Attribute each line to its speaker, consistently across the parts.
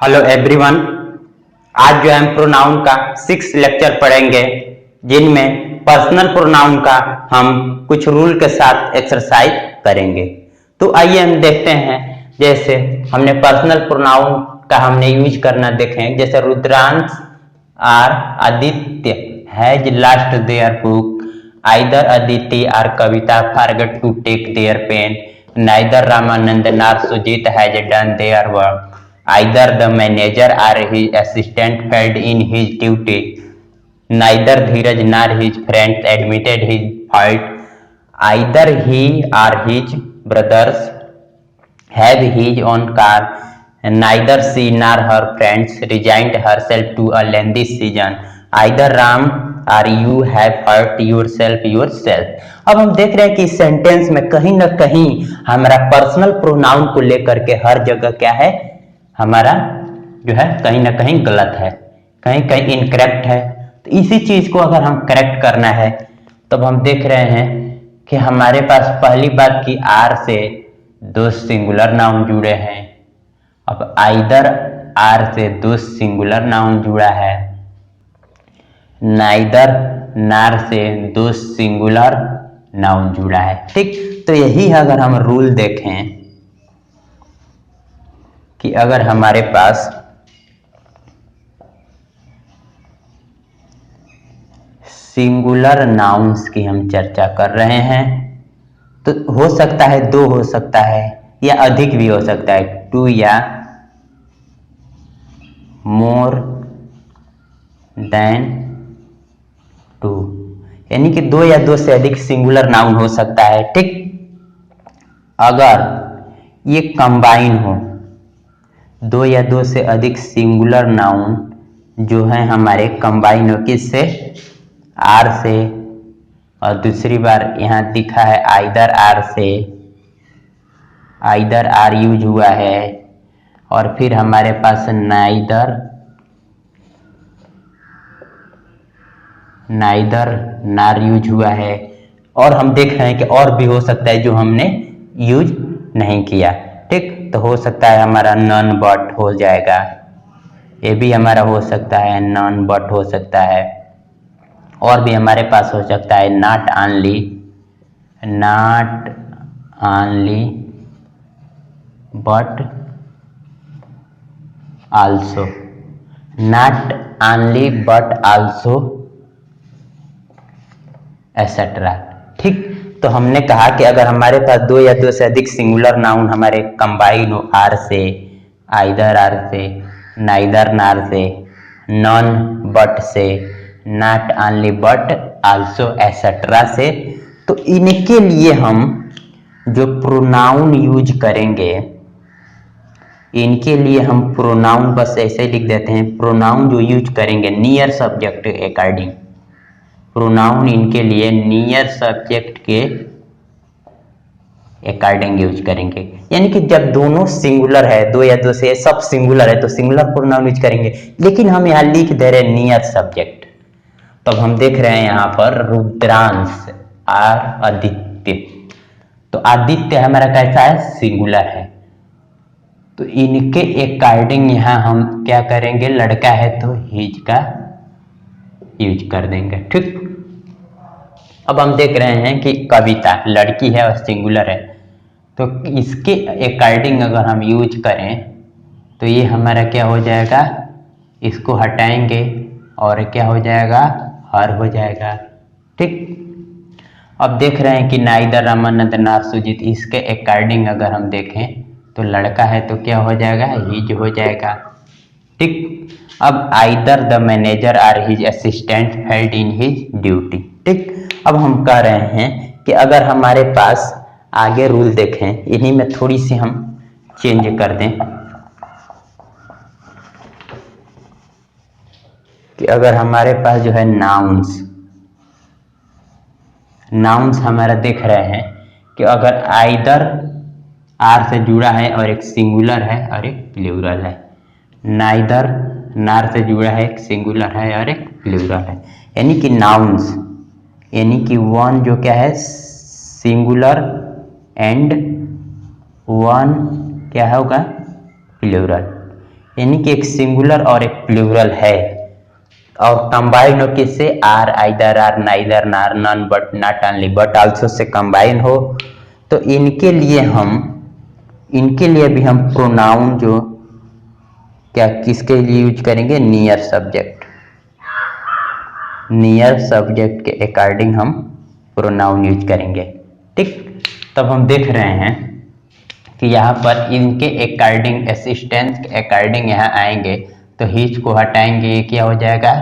Speaker 1: Hello everyone. आज जो हम प्रोनाउन का 6 लेक्चर पढ़ेंगे, जिनमें पर्सनल प्रोनाउन का हम कुछ रूल के साथ एक्सरसाइज करेंगे। तो आइए हम देखते हैं। जैसे हमने पर्सनल प्रोनाउन का हमने यूज करना देखें, जैसे Rudransh or Aditya has last their book, either Aditi or Kavita forget to take their pen, neither Ramanand nor Sujeet has done their work, either the manager or his assistant failed in his duty, neither Dheeraj nor his friends admitted his fault, either he or his brothers have his own car, neither she nor her friends resigned herself to a lengthy season, either Ram or you have hurt yourself। अब हम देख रहे हैं कि इस sentence में कहीं ना कहीं हमारा पर्सनल प्रोनाउन को लेकर के हर जगह क्या है, हमारा जो है कहीं ना कहीं गलत है, कहीं कहीं इनकरेक्ट है। तो इसी चीज को अगर हम करेक्ट करना है तब हम देख रहे हैं कि हमारे पास पहली बात की आर से दो सिंगुलर नाउन जुड़े हैं। अब आइदर आर से दो सिंगुलर नाउन जुड़ा है, नाइदर नार से दो सिंगुलर नाउन जुड़ा है। ठीक, तो यही अगर हम रूल देखें कि अगर हमारे पास सिंगुलर नाउन्स की हम चर्चा कर रहे हैं तो हो सकता है दो, हो सकता है या अधिक भी हो सकता है, टू या मोर देन टू, यानी कि दो या दो से अधिक सिंगुलर नाउन हो सकता है। ठीक, अगर ये कंबाइन हो, दो या दो से अधिक सिंगुलर नाउन जो है हमारे कंबाइन हो, किससे, आर से, और दूसरी बार यहां दिखा है आइदर आर से, आइदर आर यूज हुआ है, और फिर हमारे पास नाइदर नार यूज हुआ है, और हम देख रहे हैं कि और भी हो सकता है जो हमने यूज नहीं किया। ठीक, तो हो सकता है हमारा नॉन बट हो जाएगा, ये भी हमारा हो सकता है, नॉन बट हो सकता है, और भी हमारे पास हो सकता है not only but also, not only but also etcetera. ठीक, तो हमने कहा कि अगर हमारे पास दो या दो से अधिक सिंगुलर नाउन हमारे कंबाइन हो, आर से, आइदर आर से, नाइदर नार से, नॉन बट से, not only but also etcetera से, तो इनके लिए हम जो प्रोनाउन यूज करेंगे, इनके लिए हम प्रोनाउन बस ऐसे लिख देते हैं, प्रोनाउन जो यूज करेंगे नियर सब्जेक्ट अकॉर्डिंग, प्रोनाउन इनके लिए नियर सब्जेक्ट के अकॉर्डिंग यूज करेंगे। यानी कि जब दोनों सिंगुलर है, दो या दो से सब सिंगुलर है तो सिंगुलर प्रोनाउन यूज करेंगे, लेकिन हम यहाँ लिख दे रहे हैं नियर सब्जेक्ट। तब हम देख रहे हैं यहाँ पर रुद्रांश और आदित्य, तो आदित्य हमारा कैसा है, सिंगुलर है, तो इनके अकॉर्डिंग यहाँ हम क्या करेंगे, लड़का है तो हिज का यूज कर देंगे। ठीक, अब हम देख रहे हैं कि कविता लड़की है और सिंगुलर है, तो इसके अकॉर्डिंग अगर हम यूज करें तो ये हमारा क्या हो जाएगा, इसको हटाएंगे और क्या हो जाएगा, हर हो जाएगा। ठीक, अब देख रहे हैं कि नाइदर रामानंद नार सुजीत, इसके अकॉर्डिंग अगर हम देखें तो लड़का है तो क्या हो जाएगा, हिज हो जाएगा। ठीक, अब either the manager or his assistant failed in his duty. ठीक, अब हम कह रहे हैं कि अगर हमारे पास आगे रूल देखें, इन्हीं में थोड़ी सी हम चेंज कर दें कि अगर हमारे पास जो है नाउन्स हमारा देख रहे हैं कि अगर आइदर आर से जुड़ा है और एक सिंगुलर है और एक प्लूरल है, नाइदर नार से जुड़ा है, एक सिंगुलर है और एक प्लूरल है, यानी कि नाउन्स, यानी कि वन जो क्या है सिंगुलर एंड वन क्या होगा, प्लूरल, यानी कि एक सिंगुलर और एक प्लूरल है और कंबाइन हो किससे, or, either, or, neither, nor, none, but, not, only, but also से कंबाइन हो। तो इनके लिए भी हम प्रोनाउन जो क्या किसके लिए यूज करेंगे, नियर सब्जेक्ट के अकॉर्डिंग हम प्रोनाउन यूज करेंगे। ठीक, तब हम देख रहे हैं कि यहाँ पर इनके अकॉर्डिंग, असिस्टेंस के अकॉर्डिंग यहाँ आएंगे तो हिज को हटाएंगे, क्या हो जाएगा,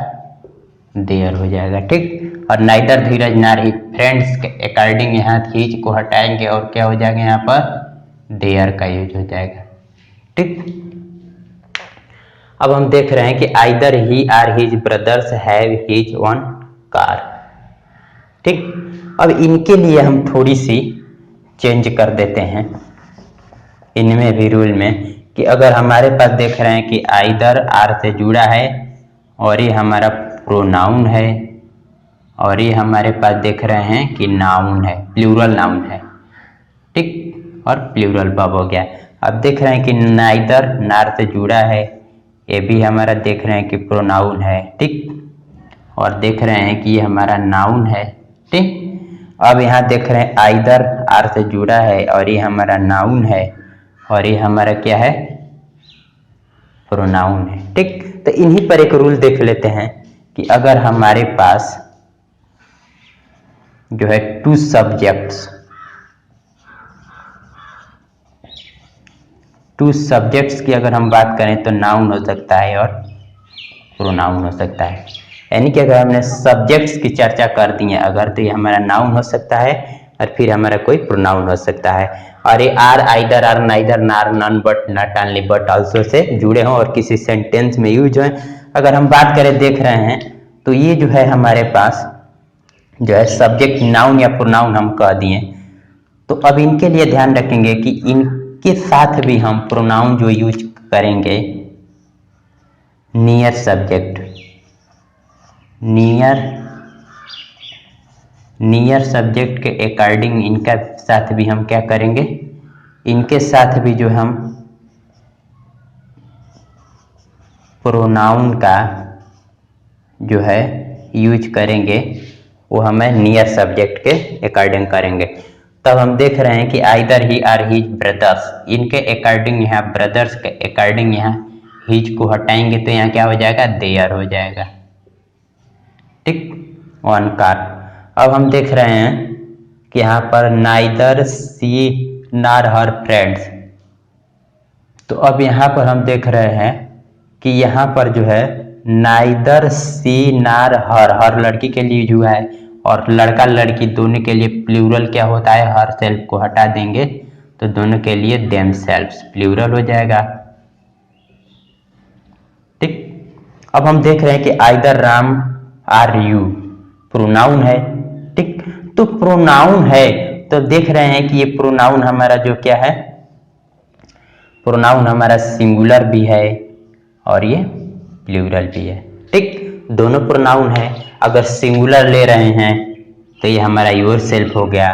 Speaker 1: देयर हो जाएगा। ठीक, और नाइदर, धीरज, नार, फ्रेंड्स के अकॉर्डिंग यहाँ हिज को हटाएंगे और क्या हो जाएगा, यहाँ पर देयर का यूज हो जाएगा। ठीक, अब हम देख रहे हैं कि either he or his brothers have his own car. ठीक, अब इनके लिए हम थोड़ी सी चेंज कर देते हैं इनमें भी रूल में कि अगर हमारे पास देख रहे हैं कि आइदर आर से जुड़ा है और ये हमारा प्रोनाउन है और ये हमारे पास देख रहे हैं कि नाउन है, प्लूरल नाउन है। ठीक, और प्लूरल वर्ब हो गया। अब देख रहे हैं कि नाइदर नार से जुड़ा है, ये भी हमारा देख रहे हैं कि प्रोनाउन है। ठीक, और देख रहे हैं कि ये हमारा नाउन है। ठीक, अब यहाँ देख रहे हैं आइदर आर से जुड़ा है और ये हमारा नाउन है और ये हमारा क्या है, प्रोनाउन है। ठीक, तो इन्हीं पर एक रूल देख लेते हैं कि अगर हमारे पास जो है टू सब्जेक्ट्स की अगर हम बात करें तो नाउन हो सकता है और प्रोनाउन हो सकता है। यानी कि अगर हमने सब्जेक्ट्स की चर्चा कर दी है अगर, तो ये हमारा नाउन हो सकता है और फिर हमारा कोई प्रोनाउन हो सकता है। और ये or, either, or, neither, nor, none, but, not, only, but also से जुड़े हों और किसी सेंटेंस में यूज हो। अगर हम बात करें देख रहे हैं तो ये जो है हमारे पास जो है सब्जेक्ट नाउन या प्रोनाउन हम कह दिए। तो अब इनके लिए ध्यान रखेंगे कि इनके साथ भी हम प्रोनाउन जो यूज करेंगे नियर सब्जेक्ट के अकॉर्डिंग इनका साथ भी हम क्या करेंगे, इनके साथ भी जो हम प्रोनाउन का जो है यूज करेंगे वो हमें नियर सब्जेक्ट के अकॉर्डिंग करेंगे। तब हम देख रहे हैं कि either he or his brothers, इनके अकॉर्डिंग यहाँ ब्रदर्स के अकॉर्डिंग यहाँ हिज को हटाएंगे तो यहाँ क्या हो जाएगा, देयर हो जाएगा। ठीक, ऑन कार। अब हम देख रहे हैं कि यहाँ पर नाइदर सी नार हर फ्रेंड्स, तो अब यहाँ पर हम देख रहे हैं कि यहाँ पर जो है नाइदर सी नार हर लड़की के लिए जो है और लड़का लड़की दोनों के लिए प्लूरल क्या होता है, हर सेल्फ को हटा देंगे तो दोनों के लिए देम सेल्फ्स प्लूरल हो जाएगा। ठीक, अब हम देख रहे हैं कि either Ram or you pronoun है। ठीक, तो प्रोनाउन है तो देख रहे हैं कि ये प्रोनाउन हमारा जो क्या है, प्रोनाउन हमारा सिंगुलर भी है और ये प्लूरल भी है। ठीक, दोनों प्रोनाउन है। अगर सिंगुलर ले रहे हैं तो ये हमारा योर सेल्फ हो गया,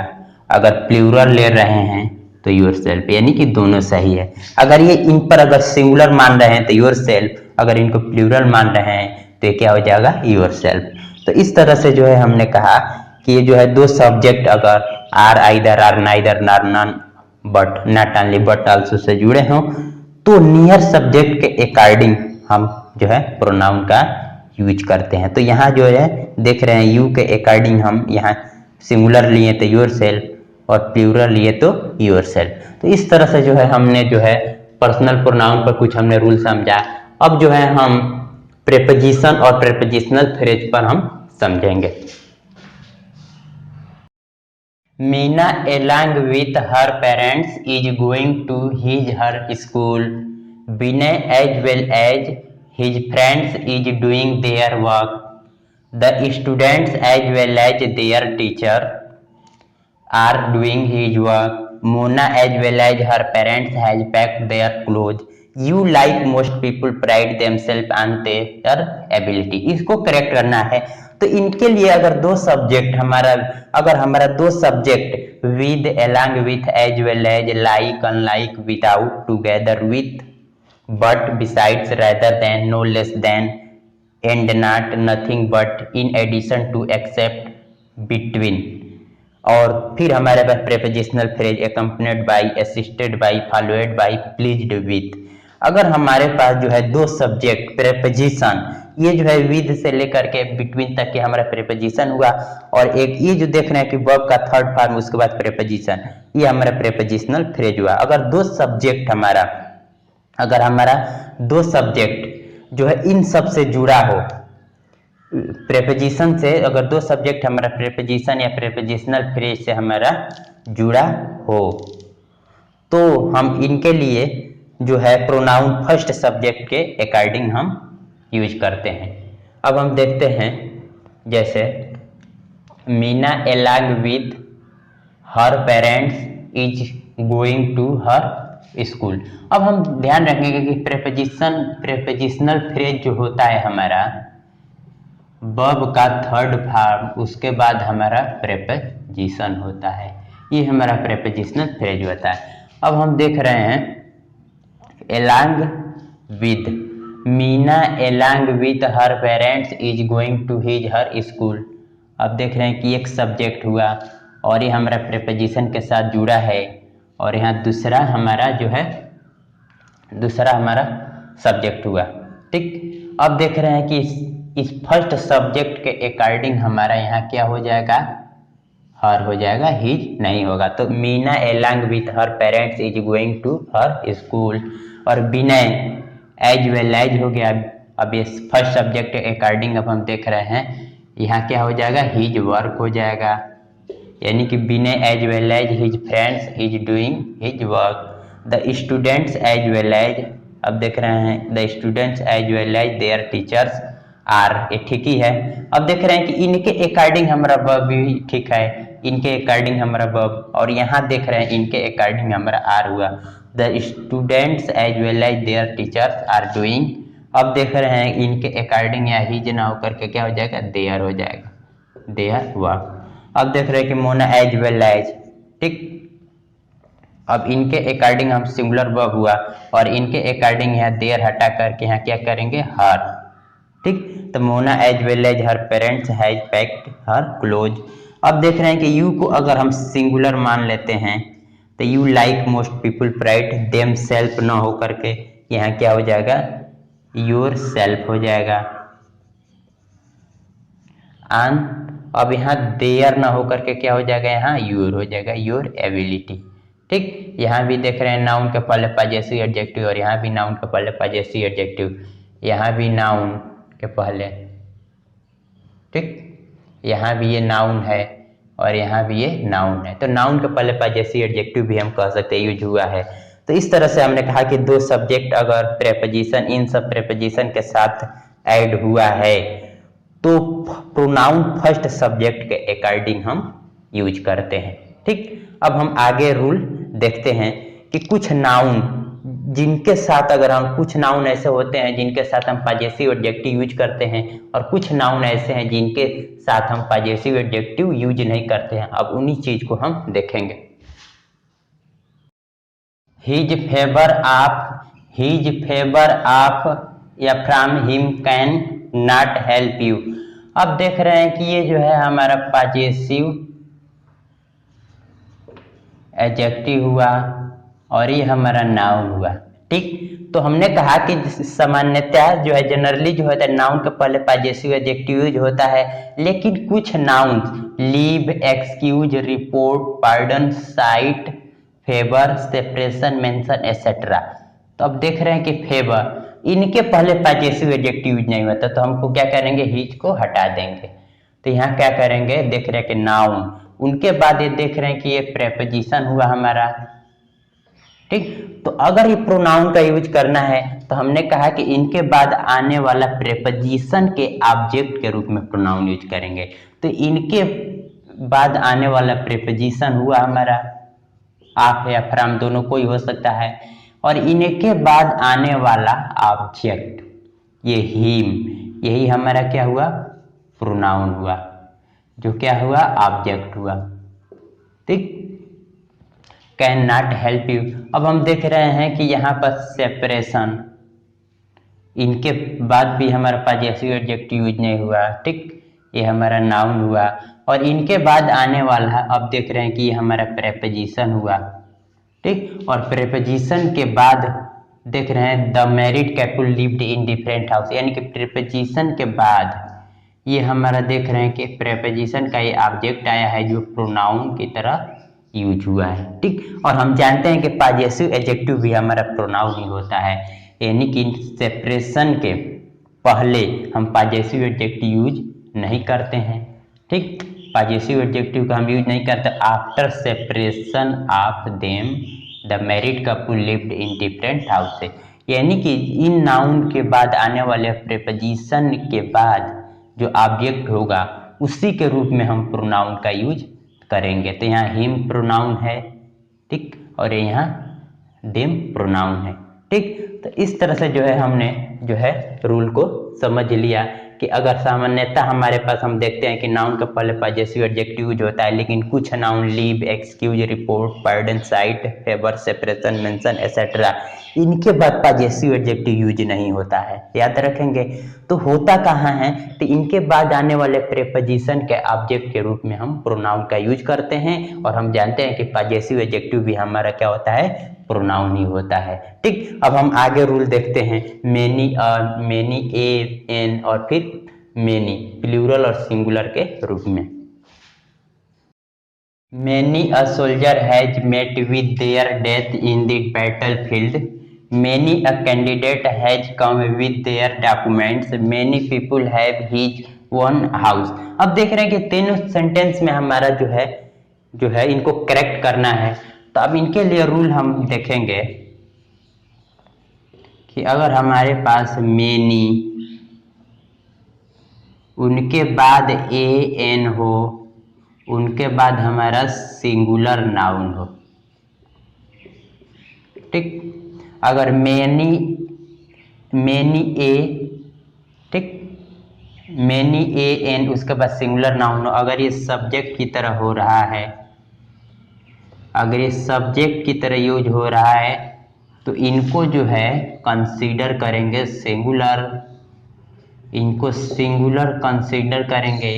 Speaker 1: अगर प्लूरल ले रहे हैं तो योर सेल्फ, यानी कि दोनों सही है। अगर ये इन पर अगर सिंगुलर मान रहे हैं तो योर सेल्फ, अगर इनको प्लूरल मान रहे हैं तो ये क्या हो जाएगा, योर सेल्फ। तो इस तरह से जो है हमने कहा कि ये जो है दो सब्जेक्ट अगर or, either, or, neither, nor, none, but, not only, but also से जुड़े हों तो नियर सब्जेक्ट के अकॉर्डिंग हम जो है प्रोनाउन का यूज करते हैं। तो यहाँ जो है देख रहे हैं यू के अकॉर्डिंग हम यहाँ सिंगुलर लिए तो योर सेल्फ और प्लूरल लिए तो योर सेल्फ। तो इस तरह से जो है हमने जो है पर्सनल प्रोनाउन पर कुछ हमने रूल समझा। अब जो है हम प्रेपोजिशन और प्रेपोजिशनल फ्रेज पर हम समझेंगे। Meena along with her parents is going to her school. Vinay as well as his friends is doing their work. The students as well as their teacher are doing his work. Mona as well as her parents has packed their clothes. You like most people pride themselves on their ability. इसको correct करना है। तो इनके लिए अगर दो subject हमारा दो subject with, along with, as well as, like, unlike, without, together with but, besides, rather than, no less than, and not, nothing but, in addition to, except, between। और फिर हमारे पास prepositional phrase accompanied by, assisted by, followed by, pleased with। अगर हमारे पास जो है दो subject preposition, ये जो है विद से लेकर के बिटवीन तक के हमारा प्रेपोजिशन हुआ, और एक ये जो देख रहे हैं कि वर्ब का थर्ड फॉर्म उसके बाद प्रेपोजिशन, ये हमारा प्रेपोजिशनल फ्रेज हुआ। अगर दो सब्जेक्ट हमारा, अगर हमारा दो सब्जेक्ट जो है इन सब से जुड़ा हो, प्रेपोजिशन से, अगर दो सब्जेक्ट हमारा प्रेपोजिशन या प्रेपोजिशनल फ्रेज से हमारा जुड़ा हो, तो हम इनके लिए जो है प्रोनाउन फर्स्ट सब्जेक्ट के अकॉर्डिंग हम यूज करते हैं। अब हम देखते हैं, जैसे Meena along with her parents is going to her school. अब हम ध्यान रखेंगे कि प्रेपोजिशनल फ्रेज जो होता है हमारा वर्ब का थर्ड फॉर्म, उसके बाद हमारा प्रेपोजिशन होता है, ये हमारा प्रेपोजिशनल फ्रेज होता है। अब हम देख रहे हैं along with, Meena along with her parents is going to his her school. अब देख रहे हैं कि एक सब्जेक्ट हुआ और ये हमारा प्रेपोजिशन के साथ जुड़ा है, और यहाँ दूसरा हमारा जो है दूसरा हमारा सब्जेक्ट हुआ। ठीक, अब देख रहे हैं कि इस फर्स्ट सब्जेक्ट के अकॉर्डिंग हमारा यहाँ क्या हो जाएगा, हर हो जाएगा, हिज नहीं होगा। तो Meena along with her parents is going to her school, और विनय एज वेल एज हो गया। अब ये फर्स्ट सब्जेक्ट के अकॉर्डिंग अब हम देख रहे हैं यहाँ क्या हो जाएगा, हिज वर्क हो जाएगा, यानी कि Vinay as well as his friends is doing his work. The students as well as, अब देख रहे हैं the students as well as their teachers are, ये ठीक ही है। अब देख रहे हैं कि इनके अकॉर्डिंग हमारा वर्ब भी ठीक है, इनके अकॉर्डिंग हमारा वर्ब, और यहाँ देख रहे हैं इनके अकॉर्डिंग हमारा आर हुआ। The students as well as their teachers are doing, अब देख रहे हैं इनके अकॉर्डिंग या हिज ना होकर के क्या हो जाएगा, देयर हो जाएगा, देयर वर्क। अब देख रहे हैं कि मोना एज वेल एज, ठीक, अब इनके अकॉर्डिंग हम सिंगुलर वर्ब हुआ, और इनके अकॉर्डिंग यहाँ देयर हटा करके यहाँ क्या करेंगे, हर। ठीक, तो Mona as well as her parents has packed her clothes. अब देख रहे हैं कि यू को अगर हम सिंगुलर मान लेते हैं तो you like most people pride them self ना हो करके यहाँ क्या हो जाएगा, योर सेल्फ हो जाएगा। एंड अब यहाँ देयर ना हो करके क्या हो जाएगा, यहाँ योर हो जाएगा, योर एबिलिटी। ठीक, यहाँ भी देख रहे हैं नाउन के पहले पॉजेसिव एडजेक्टिव, और यहाँ भी नाउन के पहले पॉजेसिव एडजेक्टिव, यहाँ भी नाउन के पहले, ठीक, यहाँ भी ये नाउन है और यहाँ भी ये नाउन है, तो नाउन के पहले पॉजेसिव एडजेक्टिव भी हम कह सकते हैं यूज हुआ है। तो इस तरह से हमने कहा कि दो सब्जेक्ट अगर प्रेपोजिशन इन सब प्रेपोजिशन के साथ ऐड हुआ है तो प्रोनाउन फर्स्ट सब्जेक्ट के अकॉर्डिंग हम यूज करते हैं। ठीक, अब हम आगे रूल देखते हैं कि कुछ नाउन जिनके साथ, अगर हम कुछ नाउन ऐसे होते हैं जिनके साथ हम पॉजेसिव एडजेक्टिव यूज करते हैं, और कुछ नाउन ऐसे हैं जिनके साथ हम पॉजेसिव एडजेक्टिव यूज नहीं करते हैं। अब उन्हीं चीज को हम देखेंगे। हिज फेवर ऑफ या from him can not help you. अब देख रहे हैं कि ये जो है हमारा पॉजेसिव एडजेक्टिव हुआ और ये हमारा नाउन हुआ। ठीक, तो हमने कहा कि सामान्यतः जो है जनरली जो होता है नाउन के पहले पॉजेसिव एडजेक्टिव यूज होता है, लेकिन कुछ noun leave, excuse, report, pardon, site, favour, separation, mention etcetera. तो अब देख रहे हैं कि फेवर, इनके पहले पॉजेसिव एडजेक्टिव यूज नहीं होता, तो हमको क्या करेंगे, हिज को हटा देंगे। तो यहाँ क्या करेंगे, देख रहे हैं कि नाउन, उनके बाद ये देख रहे हैं कि ये प्रेपोजिशन हुआ हमारा। ठीक, तो अगर ये प्रोनाउन का यूज करना है तो हमने कहा कि इनके बाद आने वाला प्रेपोजिशन के ऑब्जेक्ट के रूप में प्रोनाउन यूज करेंगे। तो इनके बाद आने वाला प्रेपोजिशन हुआ हमारा ऑफ या फ्रॉम, दोनों कोई हो सकता है, और इनके बाद आने वाला ऑब्जेक्ट ये हिम, यही हमारा क्या हुआ, प्रोनाउन हुआ, जो क्या हुआ, ऑब्जेक्ट हुआ। ठीक, कैन नॉट हेल्प यू। अब हम देख रहे हैं कि यहाँ पर सेपरेशन, इनके बाद भी हमारे पास पजेसिव एडजेक्टिव यूज नहीं हुआ, ठीक, ये हमारा नाउन हुआ। और इनके बाद आने वाला अब देख रहे हैं कि ये हमारा प्रेपोजिशन हुआ, ठीक। और प्रेपोजिशन के बाद देख रहे हैं the married couple lived in different house, यानी कि प्रेपोजिशन के बाद ये हमारा देख रहे हैं कि प्रेपोजिशन का ये ऑब्जेक्ट आया है जो प्रोनाउन की तरह यूज हुआ है, ठीक। और हम जानते हैं कि पजेसिव एडजेक्टिव भी हमारा प्रोनाउन ही होता है, यानी कि सेपरेशन के पहले हम पजेसिव एडजेक्टिव यूज नहीं करते हैं, ठीक। पजेसिव एडजेक्टिव का हम यूज नहीं करते after separation of them the married couple lived in different house, यानी कि इन नाउन के बाद आने वाले प्रेपोजिशन के बाद जो ऑब्जेक्ट होगा उसी के रूप में हम प्रोनाउन का यूज करेंगे। तो यहाँ हिम प्रोनाउन है, ठीक, और यहाँ देम प्रोनाउन है, ठीक। तो इस तरह से जो है हमने जो है रूल को समझ लिया कि अगर सामान्यतः हमारे पास हम देखते हैं कि नाउन का पहले पजेसिव एडजेक्टिव यूज होता है, लेकिन कुछ noun leave, excuse, report, pardon, site, favour, separation, mention etcetera, इनके बाद पजेसिव एडजेक्टिव यूज नहीं होता है, याद रखेंगे। तो होता कहाँ है, तो इनके बाद आने वाले प्रेपोजिशन के ऑब्जेक्ट के रूप में हम प्रोनाउन का यूज करते हैं, और हम जानते हैं कि पजेसिव एडजेक्टिव भी हमारा क्या होता है, प्रोनाउन ही होता है, ठीक। अब हम आगे रूल देखते हैं, मेनी, मेनी, ए, एन और फिर मेनी प्लूरल और सिंगुलर के रूप में। Many a soldier has met with their death in the battle field, many a candidate has come with their documents, many people have his one house. अब देख रहे हैं कि तीनों सेंटेंस में हमारा जो है इनको करेक्ट करना है। तो अब इनके लिए रूल हम देखेंगे कि अगर हमारे पास मेनी, उनके बाद ए एन हो, उनके बाद हमारा सिंगुलर नाउन हो, ठीक। अगर मेनी, मेनी ए, ठीक, मेनी ए एन उसके बाद सिंगुलर नाउन हो, अगर ये सब्जेक्ट की तरह हो रहा है, अगर ये सब्जेक्ट की तरह यूज हो रहा है तो इनको जो है कंसीडर करेंगे सिंगुलर, इनको सिंगुलर कंसीडर करेंगे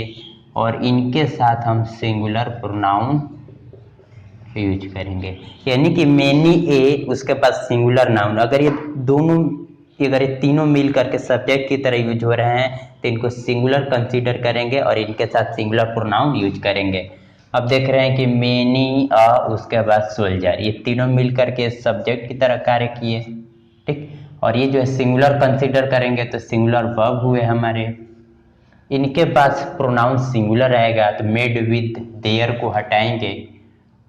Speaker 1: और इनके साथ हम सिंगुलर प्रोनाउन यूज करेंगे। यानी कि मेनी ए उसके बाद सिंगुलर नाउन, अगर ये दोनों, अगर ये तीनों मिल करके सब्जेक्ट की तरह यूज हो रहे हैं तो इनको सिंगुलर कंसीडर करेंगे और इनके साथ सिंगुलर प्रोनाउन यूज करेंगे। अब देख रहे हैं कि मेनी अ उसके बाद सोल्जर, ये तीनों मिल करके सब्जेक्ट की तरह कार्य किए, ठीक। और ये जो है सिंगुलर कंसीडर करेंगे तो सिंगुलर वर्ब हुए हमारे। इनके पास प्रोनाउन सिंगुलर आएगा तो मेड विद देयर को हटाएंगे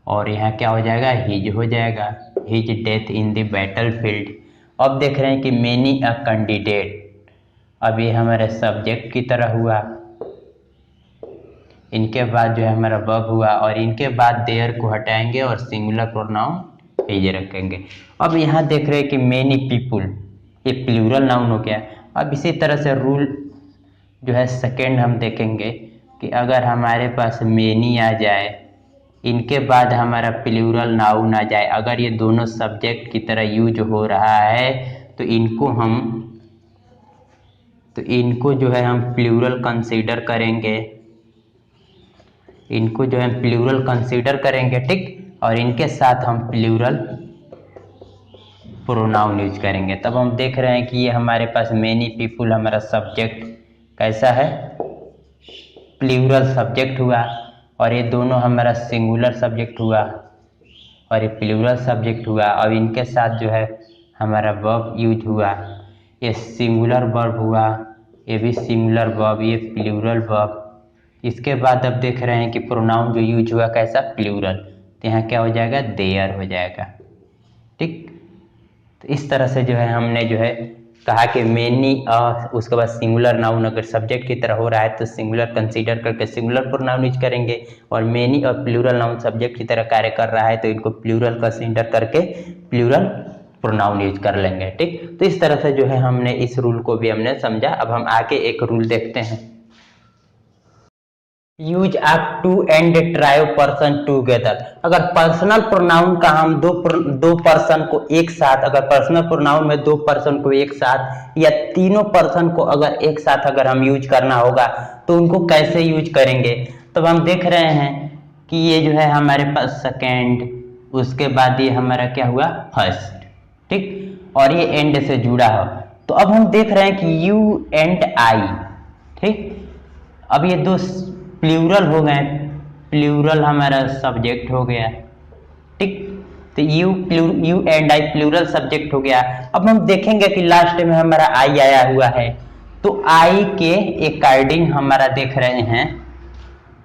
Speaker 1: और यहाँ क्या हो जाएगा, हिज हो जाएगा, his death in the battle field. अब देख रहे हैं कि मेनी अ कैंडिडेट, अब ये हमारे सब्जेक्ट की तरह हुआ, इनके बाद जो है हमारा वर्ब हुआ और इनके बाद देयर को हटाएंगे और सिंगुलर प्रोनाउन हिज रखेंगे। अब यहाँ देख रहे हैं कि मेनी पीपुल, ये प्लूरल नाउन हो गया। अब इसी तरह से रूल जो है सेकेंड हम देखेंगे कि अगर हमारे पास मेनी आ जाए, इनके बाद हमारा प्लूरल नाउन आ जाए, अगर ये दोनों सब्जेक्ट की तरह यूज हो रहा है तो इनको जो है हम प्लूरल कंसीडर करेंगे, इनको जो है प्लूरल कंसीडर करेंगे, ठीक। और इनके साथ हम प्लूरल प्रोनाउन यूज करेंगे। तब हम देख रहे हैं कि ये हमारे पास मेनी पीपुल हमारा सब्जेक्ट कैसा है, प्लूरल सब्जेक्ट हुआ और ये दोनों हमारा सिंगुलर सब्जेक्ट हुआ और ये प्लूरल सब्जेक्ट हुआ। अब इनके साथ जो है हमारा वर्ब यूज हुआ, ये सिंगुलर वर्ब हुआ, ये भी सिंगुलर वर्ब, ये प्लूरल वर्ब। इसके बाद अब देख रहे हैं कि प्रोनाउन जो यूज हुआ कैसा, प्लूरल, तो यहाँ क्या हो जाएगा, देयर हो जाएगा, ठीक। तो इस तरह से जो है हमने जो है कहा कि मेनी उसके बाद सिंगुलर नाउन अगर सब्जेक्ट की तरह हो रहा है तो सिंगुलर कंसीडर करके सिंगुलर प्रोनाउन यूज करेंगे, और मेनी और प्लूरल नाउन सब्जेक्ट की तरह कार्य कर रहा है तो इनको प्लूरल कंसीडर करके प्लूरल प्रोनाउन यूज कर लेंगे, ठीक। तो इस तरह से जो है हमने इस रूल को भी हमने समझा। अब हम आगे एक रूल देखते हैं। Use of two and trio person together. अगर पर्सनल प्रोनाउन का हम दो पर्सन को एक साथ, अगर पर्सनल प्रोनाउन में दो पर्सन को एक साथ या तीनों पर्सन को अगर एक साथ अगर हम यूज करना होगा तो उनको कैसे यूज करेंगे। तो हम देख रहे हैं कि ये जो है हमारे पास सेकेंड, उसके बाद ये हमारा क्या हुआ फर्स्ट, ठीक, और ये एंड से जुड़ा हो। तो अब हम देख रहे हैं कि यू एंड आई, ठीक, अब ये दो प्लूरल हो गए, प्लूरल हमारा सब्जेक्ट हो गया, ठीक, तो you and I plural subject हो गया। अब हम देखेंगे कि लास्ट में हमारा आई आया हुआ है, तो आई के अकॉर्डिंग हमारा देख रहे हैं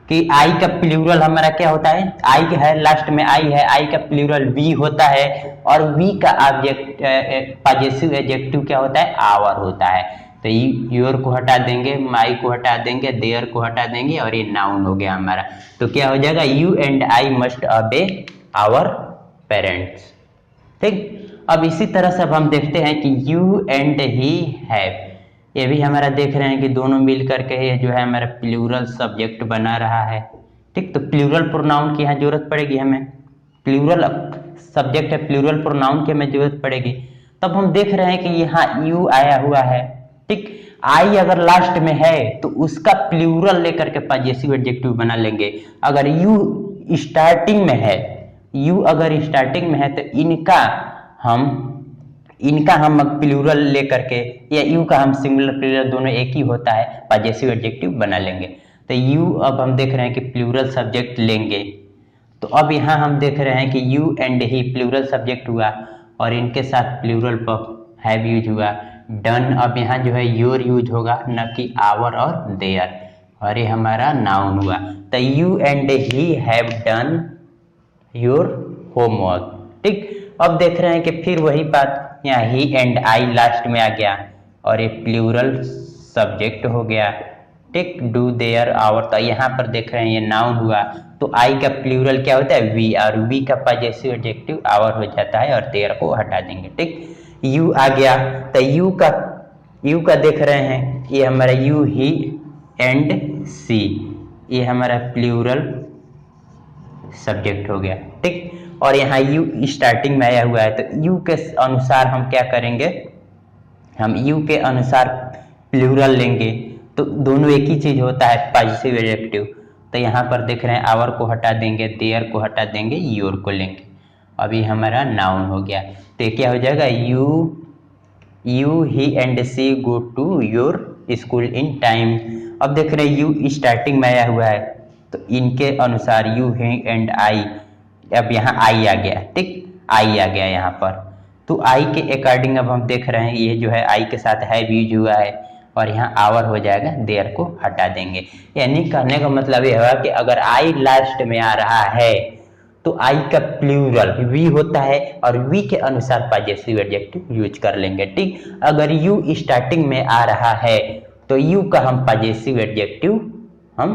Speaker 1: कि आई का प्लूरल हमारा क्या होता है, आई है, लास्ट में आई है, आई का प्लूरल वी होता है, और वी का ऑब्जेक्ट पॉजेसिव एडजेक्टिव क्या होता है, आवर होता है। तो योर को हटा देंगे, माई को हटा देंगे, देयर को हटा देंगे, और ये नाउन हो गया हमारा। तो क्या हो जाएगा, you and I must obey our parents, ठीक। अब इसी तरह से अब हम देखते हैं कि यू एंड ही हैव, ये भी हमारा देख रहे हैं कि दोनों मिल करके ये जो है हमारा प्लूरल सब्जेक्ट बना रहा है, ठीक। तो प्लूरल प्रोनाउन की यहाँ जरूरत पड़ेगी हमें, प्लूरल सब्जेक्ट है, प्लूरल प्रोनाउन की हमें जरूरत पड़ेगी। तब हम देख रहे हैं कि यहाँ यू आया हुआ है, ठीक, आई अगर लास्ट में है तो उसका प्लूरल लेकर के पॉजेसिव एडजेक्टिव बना लेंगे। अगर यू स्टार्टिंग में है, यू अगर स्टार्टिंग में है तो इनका हम प्लूरल लेकर के, या यू का हम सिंगुलर प्लूरल दोनों एक ही होता है, पॉजेसिव एडजेक्टिव बना लेंगे। तो यू अब हम देख रहे हैं कि प्लूरल सब्जेक्ट लेंगे। तो अब यहाँ हम देख रहे हैं कि you and he plural subject हुआ, और इनके साथ प्लूरल हैव यूज हुआ। डन, अब यहाँ जो है योर यूज होगा, न कि आवर और देयर, और ये हमारा नाउन हुआ। तो you and he have done your homework, ठीक। अब देख रहे हैं कि फिर वही बात, यहाँ ही एंड आई लास्ट में आ गया, और ये प्लूरल सब्जेक्ट हो गया, ठीक, डू देयर आवर। तो यहाँ पर देख रहे हैं ये नाउन हुआ, तो आई का प्लूरल क्या होता है, वी, और वी का पॉजेसिव एडजेक्टिव आवर हो जाता है, और देयर को हटा देंगे, ठीक। यू आ गया, तो यू का देख रहे हैं ये हमारा यू ही एंड सी, ये हमारा प्लूरल सब्जेक्ट हो गया, ठीक। और यहाँ यू स्टार्टिंग में आया हुआ है, तो यू के अनुसार हम क्या करेंगे, हम यू के अनुसार प्लूरल लेंगे, तो दोनों एक ही चीज होता है, पॉजिटिव एडजेक्टिव। तो यहाँ पर देख रहे हैं आवर को हटा देंगे, देयर को हटा देंगे, योर को लेंगे, अभी हमारा नाउन हो गया। तो क्या हो जाएगा, you he and she go to your school in time. अब देख रहे हैं यू स्टार्टिंग में आया हुआ है, तो इनके अनुसार यू ही एंड आई, अब यहाँ आई आ गया, ठीक, आई आ गया यहाँ पर। तो आई के अकॉर्डिंग अब हम देख रहे हैं ये जो है आई के साथ हैव यूज हुआ है, और यहाँ आवर हो जाएगा, देयर को हटा देंगे। यानी कहने का मतलब ये हुआ कि अगर आई लास्ट में आ रहा है तो आई का प्लूरल वी होता है, और वी के अनुसार पॉजेसिव एडजेक्टिव यूज कर लेंगे, ठीक। अगर यू स्टार्टिंग में आ रहा है तो यू का हम पॉजेसिव एडजेक्टिव हम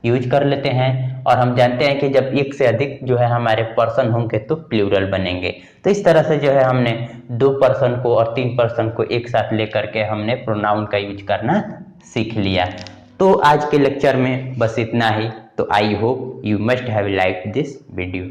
Speaker 1: यूज कर लेते हैं, और हम जानते हैं कि जब एक से अधिक जो है हमारे पर्सन होंगे तो प्लूरल बनेंगे। तो इस तरह से जो है हमने दो पर्सन को और तीन पर्सन को एक साथ लेकर के हमने प्रोनाउन का यूज करना सीख लिया। तो आज के लेक्चर में बस इतना ही। तो I hope you must have liked this video.